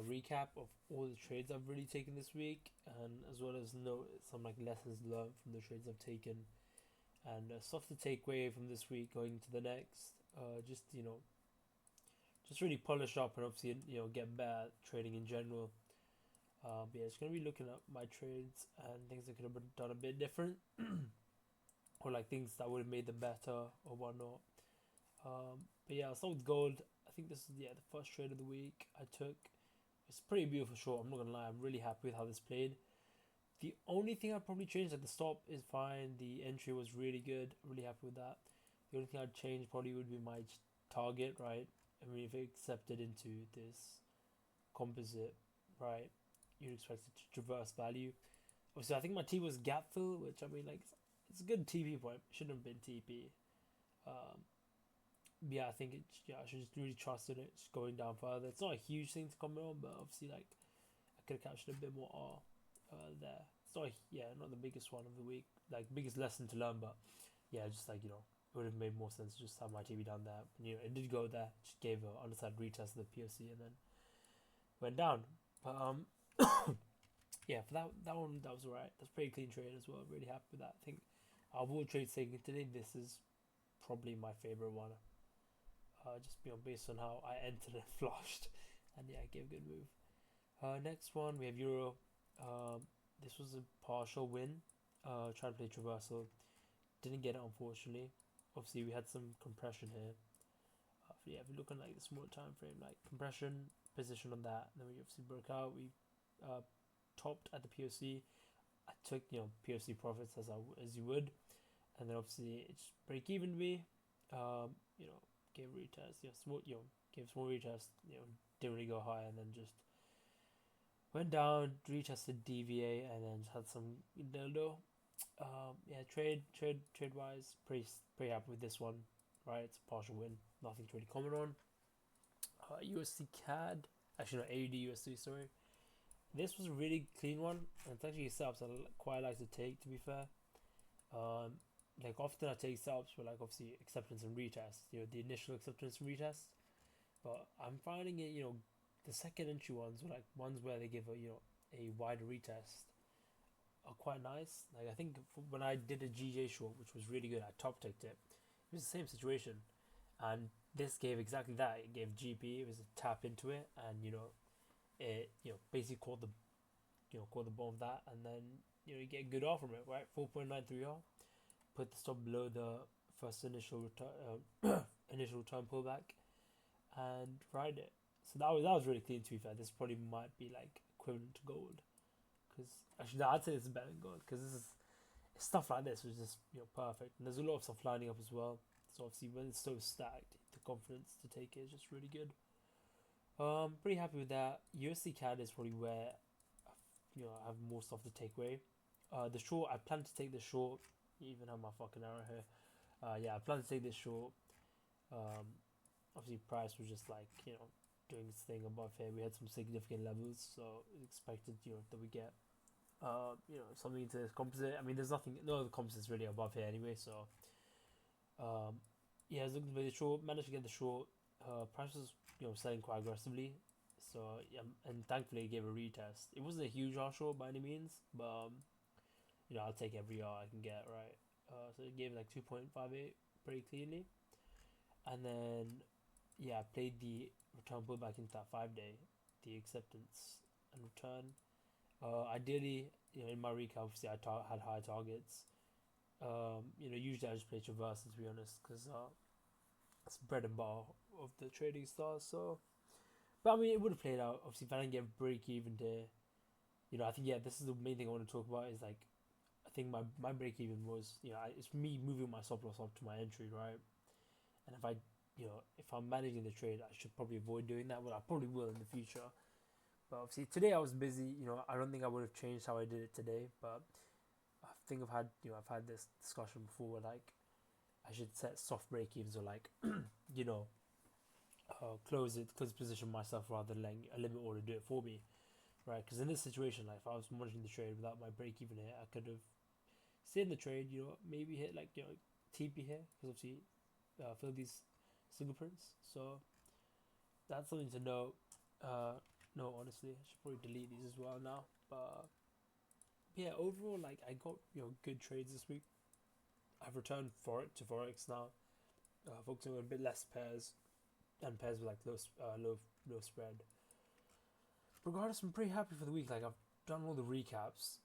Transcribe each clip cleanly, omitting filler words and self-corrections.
recap of all the trades I've really taken this week, and as well as note some like lessons learned from the trades I've taken, and stuff to take away from this week going to the next. Just just really polish up and obviously get better at trading in general. But yeah, it's gonna be looking at my trades and things I could have done a bit different, or like things that would have made them better or whatnot. But yeah, I'll start with gold. I think this is the first trade of the week I took. It's a pretty beautiful short. I'm not gonna lie. I'm really happy with how this played. The only thing I'd probably change at the stop is fine. The entry was really good. Really happy with that. The only thing I'd change probably would be my target, right? I mean, if it accepted into this composite, right, you'd expect it to traverse value. Obviously, I think my T was gap fill, which I mean, like, it's a good TP point. Shouldn't have been TP. Um, yeah, I think I should just really trust in it, just going down further. It's not a huge thing to comment on, but obviously, like, I could have captured a bit more there. It's not, not the biggest one of the week, like, biggest lesson to learn, but yeah, just like, it would have made more sense to just have my TV down there. And, it did go there, just gave a underside retest of the POC and then went down. But, yeah, for that one, that was alright. That's pretty clean trade as well. Really happy with that. I think of all trades taken today, this is probably my favorite one. Just based on how I entered and flushed, and yeah, I gave a good move. Next one we have Euro. This was a partial win. Trying to play traversal, didn't get it unfortunately. Obviously we had some compression here. Yeah, if you look on like the smaller time frame, like compression position on that, and then we obviously broke out. We topped at the POC. I took POC profits as you would, and then obviously it's break even to me. Gave retest, gave small retest, didn't really go high, and then just went down, retested DVA, and then just had some dildo. Yeah, trade wise, pretty happy with this one, right? It's a partial win, nothing to really comment on. USD CAD, actually not AUD USD, sorry. This was a really clean one, and it's actually setups I quite like to take. To be fair, like often I take setups for like obviously acceptance and retest, the initial acceptance and retest. But I'm finding it, the second entry ones, or like ones where they give a wider retest, are quite nice. Like I think when I did a GJ short, which was really good, I top ticked it. It was the same situation, and this gave exactly that. It gave GP. It was a tap into it, and it basically caught the bottom of that, and then you get a good R from it, right? 4.93 R. Put the stop below the first initial return initial return pullback, and ride it. So that was really clean. To be fair, this probably might be like equivalent to gold, because actually no, I'd say this is better than gold, because this is stuff like this was just perfect. And there's a lot of stuff lining up as well. So obviously when it's so stacked, the confidence to take it is just really good. Pretty happy with that. USD CAD is probably where I have more stuff to take away. The short, I plan to take the short. You even have my fucking arrow here. Yeah, I plan to take this short. Obviously price was just like doing its thing above here. We had some significant levels, so expected that we get something into this composite. I mean, there's nothing, no other composites really above here anyway. So yeah, I was looking for the short. Managed to get the short. Price was selling quite aggressively. So yeah, and thankfully it gave a retest. It wasn't a huge R short by any means, but I'll take every R I can get, right. So it gave like 2.58 pretty cleanly, and then yeah, I played the return pullback into that 5 day, the acceptance and return. Ideally, in my recap, obviously I had high targets. Usually I just play traversal, to be honest, because it's bread and butter of the trading stars. So, but I mean, it would have played out. Obviously, if I didn't get break even there, I think this is the main thing I want to talk about. Is like, I think my break even was it's me moving my stop loss up to my entry, right? And if I'm managing the trade, I should probably avoid doing that. Well, I probably will in the future. But obviously today I was busy. I don't think I would have changed how I did it today. But I think I've had this discussion before where like I should set soft break evens, or like close position myself rather than letting a limit order do it for me, right? Because in this situation, like if I was monitoring the trade without my break even here, I could have stayed in the trade. Maybe hit like TP here, because obviously fill these single prints. So that's something to note. No, honestly, I should probably delete these as well now. But yeah, overall, like I got good trades this week. I've returned for it to forex now, focusing on a bit less pairs and pairs with like low spread. Regardless, I'm pretty happy for the week. Like I've done all the recaps.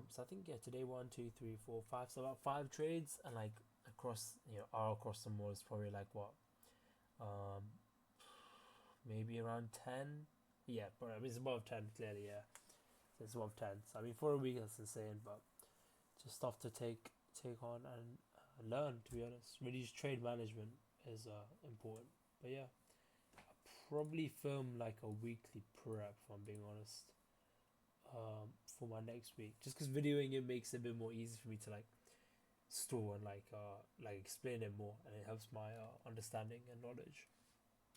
So I think today 1, 2, 3, 4, 5. So about 5 trades, and like across all across the board is probably like what, um, maybe around 10. Yeah, but I mean it's above 10 clearly. Yeah, so it's above 10. So I mean for a week that's insane, but just stuff to take on and learn. To be honest, really just trade management is important. But yeah, probably film like a weekly prep if I'm being honest. For my next week, just because videoing it makes it a bit more easy for me to like store and like explain it more, and it helps my understanding and knowledge.